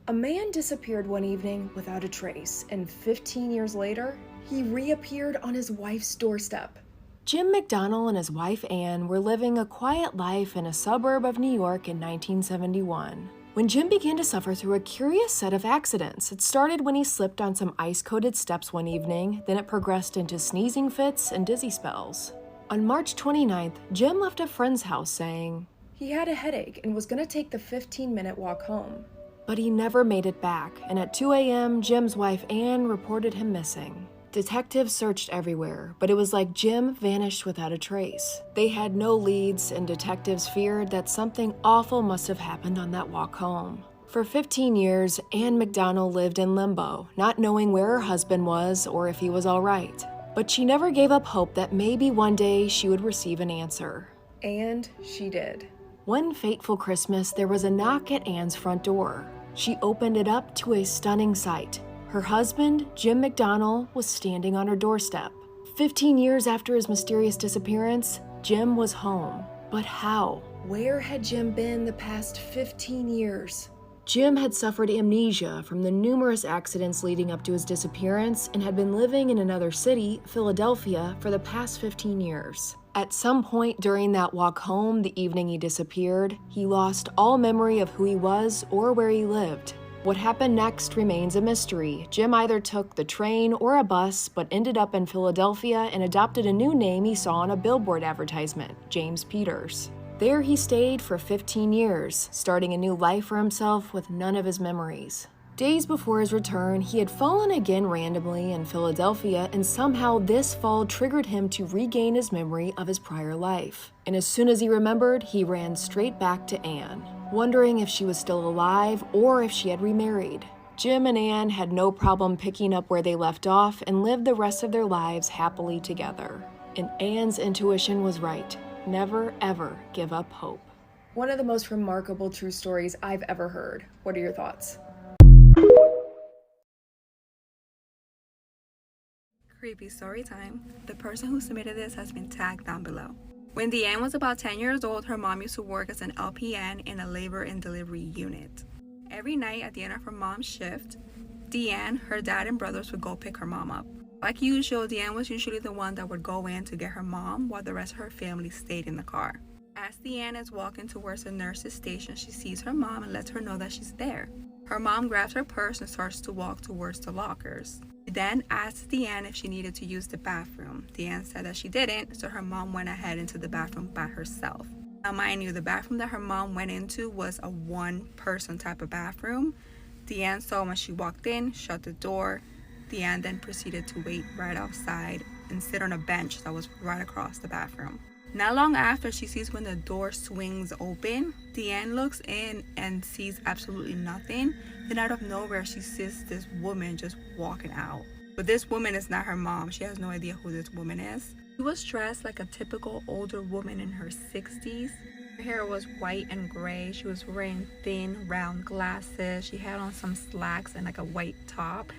A man disappeared one evening without a trace, and 15 years later, he reappeared on his wife's doorstep. Jim McDonnell and his wife Ann were living a quiet life in a suburb of New York in 1971. When Jim began to suffer through a curious set of accidents. It started when he slipped on some ice-coated steps one evening, then it progressed into sneezing fits and dizzy spells. On March 29th, Jim left a friend's house saying he had a headache and was going to take the 15-minute walk home. But he never made it back, and at 2 a.m., Jim's wife Ann reported him missing. Detectives searched everywhere, but it was like Jim vanished without a trace. They had no leads, and detectives feared that something awful must have happened on that walk home. For 15 years, Ann McDonnell lived in limbo, not knowing where her husband was or if he was all right. But she never gave up hope that maybe one day she would receive an answer. And she did. One fateful Christmas, there was a knock at Ann's front door. She opened it up to a stunning sight. Her husband, Jim McDonnell, was standing on her doorstep. 15 years after his mysterious disappearance, Jim was home. But how? Where had Jim been the past 15 years? Jim had suffered amnesia from the numerous accidents leading up to his disappearance and had been living in another city, Philadelphia, for the past 15 years. At some point during that walk home the evening he disappeared, he lost all memory of who he was or where he lived. What happened next remains a mystery. Jim either took the train or a bus, but ended up in Philadelphia and adopted a new name he saw on a billboard advertisement, James Peters. There he stayed for 15 years, starting a new life for himself with none of his memories. Days before his return, he had fallen again randomly in Philadelphia, and somehow this fall triggered him to regain his memory of his prior life. And as soon as he remembered, he ran straight back to Ann, wondering if she was still alive or if she had remarried. Jim and Ann had no problem picking up where they left off and lived the rest of their lives happily together. And Ann's intuition was right. Never, ever give up hope. One of the most remarkable true stories I've ever heard. What are your thoughts? Creepy story time. The person who submitted this has been tagged down below. When Deanne was about 10 years old, her mom used to work as an LPN in a labor and delivery unit. Every night at the end of her mom's shift, Deanne, her dad, and brothers would go pick her mom up. Like usual, Deanne was usually the one that would go in to get her mom while the rest of her family stayed in the car. As Deanne is walking towards the nurse's station, she sees her mom and lets her know that she's there. Her mom grabs her purse and starts to walk towards the lockers. She then asks Deanne if she needed to use the bathroom. Deanne said that she didn't, so her mom went ahead into the bathroom by herself. Now mind you, the bathroom that her mom went into was a one-person type of bathroom. Deanne saw when she walked in, shut the door. Deanne then proceeded to wait right outside and sit on a bench that was right across the bathroom. Not long after, she sees when the door swings open. Deanne looks in and sees absolutely nothing. Then out of nowhere, she sees this woman just walking out. But this woman is not her mom. She has no idea who this woman is. She was dressed like a typical older woman in her 60s. Her hair was white and gray. She was wearing thin, round glasses. She had on some slacks and like a white top.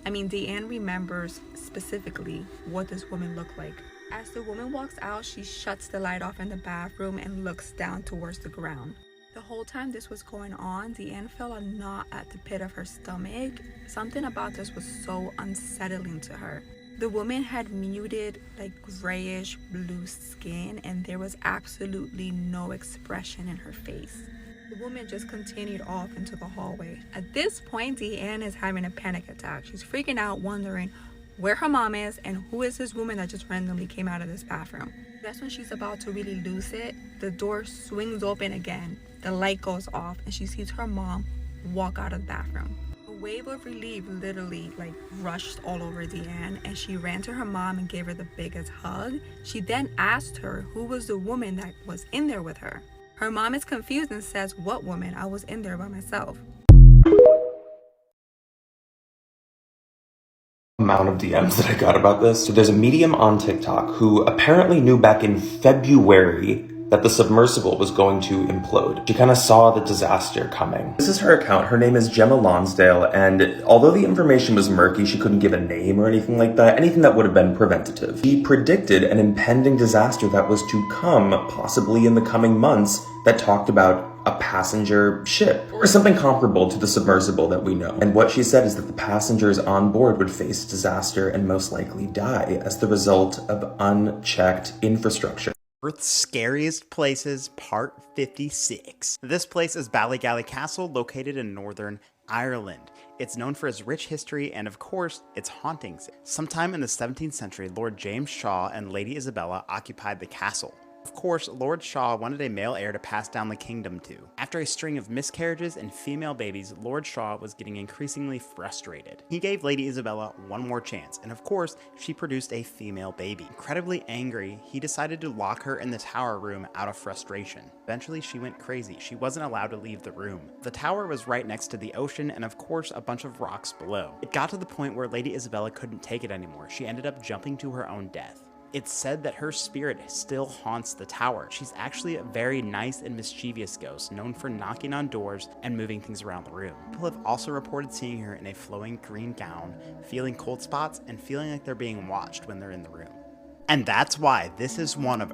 I mean, Deanne remembers specifically what this woman looked like. As the woman walks out, she shuts the light off in the bathroom and looks down towards the ground. The whole time this was going on, Deanne felt a knot at the pit of her stomach. Something about this was so unsettling to her. The woman had muted, like grayish blue skin, and there was absolutely no expression in her face. The woman just continued off into the hallway. At this point, Deanne is having a panic attack. She's freaking out, wondering where her mom is and who is this woman that just randomly came out of this bathroom. That's when she's about to really lose it. The door swings open again. The light goes off and she sees her mom walk out of the bathroom. A wave of relief literally rushed all over Deanne, and she ran to her mom and gave her the biggest hug. She then asked her who was the woman that was in there with her. Her mom is confused and says, "What woman? I was in there by myself." Amount of DMs that I got about this. So there's a medium on TikTok who apparently knew back in February that the submersible was going to implode. She kind of saw the disaster coming. This is her account. Her name is Gemma Lonsdale, and although the information was murky, she couldn't give a name or anything like that, anything that would have been preventative. She predicted an impending disaster that was to come, possibly in the coming months, that talked about a passenger ship, or something comparable to the submersible that we know. And what she said is that the passengers on board would face disaster and most likely die as the result of unchecked infrastructure. Earth's Scariest Places, Part 56. This place is Ballygally Castle, located in Northern Ireland. It's known for its rich history and, of course, its hauntings. Sometime in the 17th century, Lord James Shaw and Lady Isabella occupied the castle. Of course, Lord Shaw wanted a male heir to pass down the kingdom to. After a string of miscarriages and female babies, Lord Shaw was getting increasingly frustrated. He gave Lady Isabella one more chance, and of course, she produced a female baby. Incredibly angry, he decided to lock her in the tower room out of frustration. Eventually, she went crazy. She wasn't allowed to leave the room. The tower was right next to the ocean, and of course, a bunch of rocks below. It got to the point where Lady Isabella couldn't take it anymore. She ended up jumping to her own death. It's said that her spirit still haunts the tower. She's actually a very nice and mischievous ghost, known for knocking on doors and moving things around the room. People have also reported seeing her in a flowing green gown, feeling cold spots, and feeling like they're being watched when they're in the room. And that's why this is one of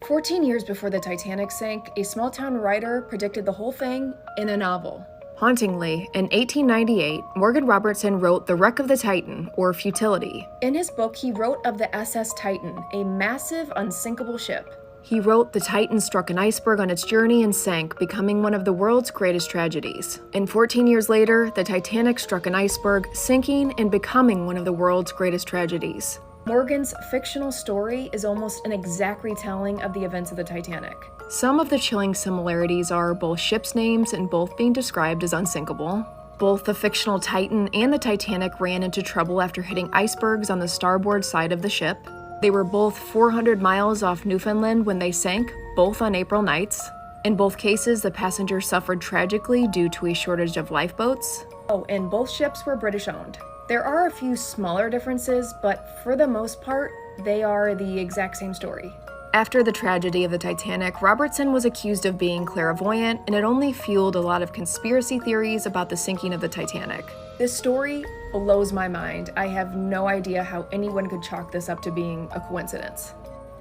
14 years before the Titanic sank, a small-town writer predicted the whole thing in a novel. Hauntingly, in 1898, Morgan Robertson wrote The Wreck of the Titan, or Futility. In his book, he wrote of the SS Titan, a massive, unsinkable ship. He wrote the Titan struck an iceberg on its journey and sank, becoming one of the world's greatest tragedies. And 14 years later, the Titanic struck an iceberg, sinking and becoming one of the world's greatest tragedies. Morgan's fictional story is almost an exact retelling of the events of the Titanic. Some of the chilling similarities are both ships' names and both being described as unsinkable. Both the fictional Titan and the Titanic ran into trouble after hitting icebergs on the starboard side of the ship. They were both 400 miles off Newfoundland when they sank, both on April nights. In both cases, the passengers suffered tragically due to a shortage of lifeboats. Oh, and both ships were British-owned. There are a few smaller differences, but for the most part, they are the exact same story. After the tragedy of the Titanic, Robertson was accused of being clairvoyant, and it only fueled a lot of conspiracy theories about the sinking of the Titanic. This story blows my mind. I have no idea how anyone could chalk this up to being a coincidence.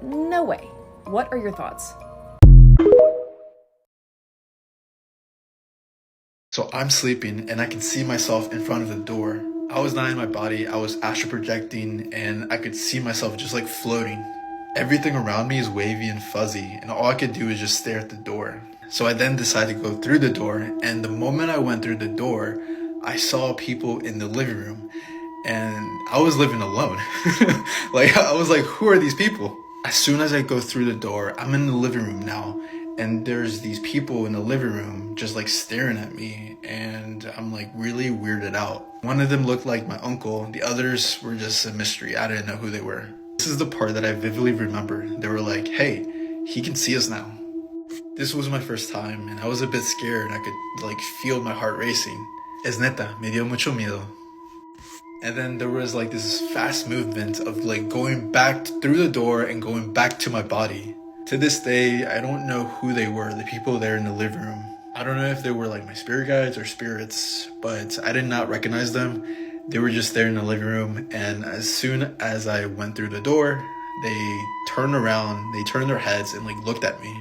No way. What are your thoughts? So I'm sleeping and I can see myself in front of the door. I was not in my body, I was astral projecting, and I could see myself just like floating. Everything around me is wavy and fuzzy, and all I could do is just stare at the door. So I then decided to go through the door, and the moment I went through the door, I saw people in the living room, and I was living alone. I was like, who are these people? As soon as I go through the door, I'm in the living room now, and there's these people in the living room just like staring at me, and I'm like really weirded out. One of them looked like my uncle, the others were just a mystery. I didn't know who they were. This is the part that I vividly remember. They were like, hey, he can see us now. This was my first time, and I was a bit scared. I could like feel my heart racing. Es neta, me dio mucho miedo. And then there was like this fast movement of like going back through the door and going back to my body. To this day, I don't know who they were, the people there in the living room. I don't know if they were like my spirit guides or spirits, but I did not recognize them. They were just there in the living room, and as soon as I went through the door, they turned around, they turned their heads and like looked at me.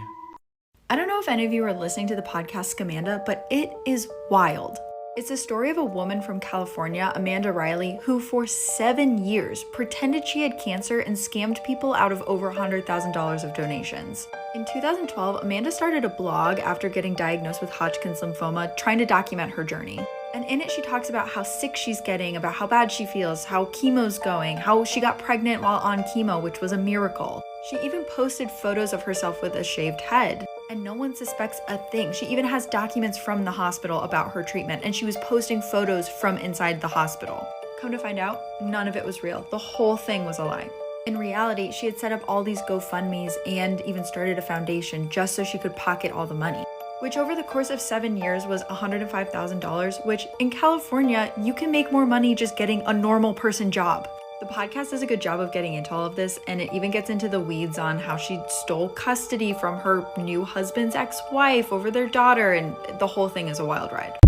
I don't know if any of you are listening to the podcast Scamanda, but it is wild. It's a story of a woman from California, Amanda Riley, who for 7 years pretended she had cancer and scammed people out of over $100,000 of donations. In 2012, Amanda started a blog after getting diagnosed with Hodgkin's lymphoma, trying to document her journey. And in it, she talks about how sick she's getting, about how bad she feels, how chemo's going, how she got pregnant while on chemo, which was a miracle. She even posted photos of herself with a shaved head, and no one suspects a thing. She even has documents from the hospital about her treatment, and she was posting photos from inside the hospital. Come to find out, none of it was real. The whole thing was a lie. In reality, she had set up all these GoFundMes and even started a foundation just so she could pocket all the money, which over the course of 7 years was $105,000, which in California, you can make more money just getting a normal person job. The podcast does a good job of getting into all of this, and it even gets into the weeds on how she stole custody from her new husband's ex-wife over their daughter, and the whole thing is a wild ride.